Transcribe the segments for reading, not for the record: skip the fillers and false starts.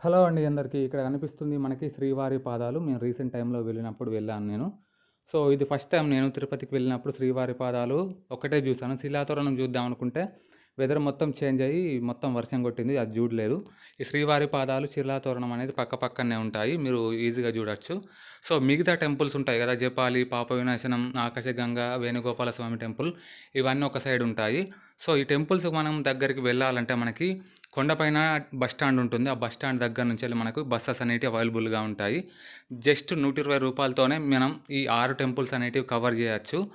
Hello అండి అందరికీ. ఇక్కడ కనిపిస్తుంది మనకి శ్రీవారి పాదాలు. మేము రీసెంట్ టైంలో వెళ్ళినప్పుడు వెళ్ళాను నేను. సో, ఇది ఫస్ట్ టైం నేను తిరుపతికి వెళ్ళినప్పుడు శ్రీవారి పాదాలు ఒక్కటే చూసాను. శిలాతోరణం చూద్దాం అనుకుంటే వెదర్ మొత్తం చేంజ్ అయ్యి మొత్తం వర్షం కొట్టింది. అది చూడలేదు. ఈ శ్రీవారి పాదాలు, శిలాతోరణం అనేది పక్కనే ఉంటాయి. మీరు ఈజీగా చూడొచ్చు. సో, మిగతా టెంపుల్స్ ఉంటాయి కదా! జపాలి, పాప వినాశనం, ఆకాశగంగా, వేణుగోపాల స్వామి టెంపుల్ ఇవన్నీ ఒక సైడ్ ఉంటాయి. సో, ఈ టెంపుల్స్ మనం దగ్గరికి వెళ్ళాలంటే మనకి కొండపైన బస్ స్టాండ్ ఉంటుంది. ఆ బస్ స్టాండ్ దగ్గర నుంచి మనకు బస్సెస్ అనేటివి అవైలబుల్గా ఉంటాయి. జస్ట్ ₹120తోనే మనం ఈ 6 టెంపుల్స్ అనేటివి కవర్ చేయొచ్చు.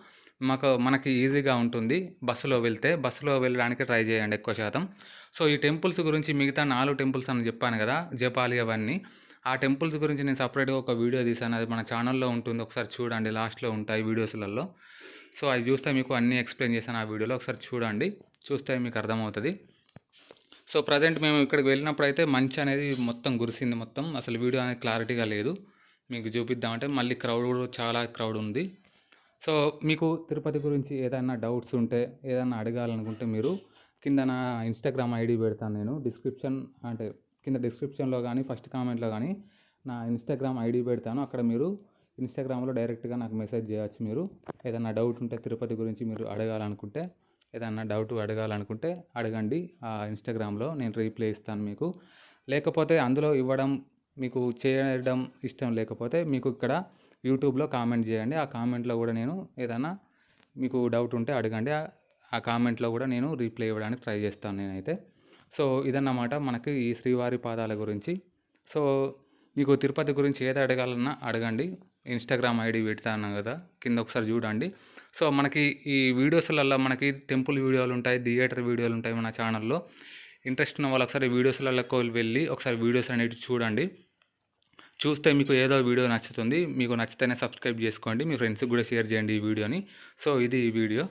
మనకి ఈజీగా ఉంటుంది బస్సులో వెళ్ళడానికి ట్రై చేయండి ఎక్కువ శాతం. సో, ఈ టెంపుల్స్ గురించి మిగతా 4 టెంపుల్స్ అని చెప్పాను కదా! జపాలి అవన్నీ. ఆ టెంపుల్స్ గురించి నేను సపరేట్‌గా ఒక వీడియో తీశాను. అది మన ఛానల్‌లో ఉంటుంది. ఒకసారి చూడండి. లాస్ట్‌లో ఉంటాయి వీడియోస్‌లలో. సో, అవి చూస్తే మీకు అన్నీ ఎక్స్‌ప్లెయిన్ చేశాను ఆ వీడియోలో. ఒకసారి చూడండి. చూస్తే మీకు అర్థమవుతది. సో, ప్రజెంట్ మేము ఇక్కడికి వెళ్ళినప్పుడైతే మంచు అనేది మొత్తం కురిసింది మొత్తం. అసలు వీడియో అనేది క్లారిటీగా లేదు. మీకు చూపిద్దామంటే మళ్ళీ చాలా క్రౌడ్ ఉంది. సో, మీకు తిరుపతి గురించి ఏదైనా డౌట్స్ ఉంటే, ఏదైనా అడగాలనుకుంటే మీరు కింద నా ఇన్‌స్టాగ్రామ్ ఐడీ పెడతాను నేను. కింద డిస్క్రిప్షన్‌లో గానీ, ఫస్ట్ కామెంట్‌లో గానీ నా ఇన్‌స్టాగ్రామ్ ఐడీ పెడతాను. అక్కడ మీరు ఇన్‌స్టాగ్రామ్‌లో డైరెక్ట్‌గా నాకు మెసేజ్ చేయొచ్చు మీరు. ఏదైనా డౌట్ ఉంటే తిరుపతి గురించి మీరు ఏదన్నా డౌట్ అడగాలనుకుంటే అడగండి. ఆ ఇన్‌స్టాగ్రామ్‌లో నేను రిప్లై ఇస్తాను మీకు. లేకపోతే అందులో ఇవ్వడం మీకు చేయడం ఇష్టం లేకపోతే మీకు ఇక్కడ యూట్యూబ్‌లో కామెంట్ చేయండి. ఆ కామెంట్‌లో కూడా నేను ఏదైనా మీకు డౌట్ ఉంటే అడగండి. ఆ కామెంట్‌లో కూడా నేను రిప్లై ఇవ్వడానికి ట్రై చేస్తాను నేనైతే. సో, ఇదన్నమాట మనకి ఈ శ్రీవారి పాదాల గురించి. సో, మీకు తిరుపతి గురించి ఏది అడగాలన్నా అడగండి. ఇన్‌స్టాగ్రామ్ ఐడీ పెడతాను కదా! కింద ఒకసారి చూడండి. సో, మనకి ఈ వీడియోస్‌లల్లో మనకి టెంపుల్ వీడియోలు ఉంటాయి, థియేటర్ వీడియోలు ఉంటాయి మన ఛానల్‌లో. ఇంట్రెస్ట్ ఉన్న వాళ్ళు ఒకసారి వీడియోస్‌లలోకి వెళ్ళి ఒకసారి వీడియోస్ అనేటివి చూడండి. చూస్తే మీకు ఏదో వీడియో నచ్చుతుంది. మీకు నచ్చితేనే సబ్స్క్రైబ్ చేసుకోండి. మీ ఫ్రెండ్స్‌కి కూడా షేర్ చేయండి ఈ వీడియోని. సో, ఇది ఈ వీడియో.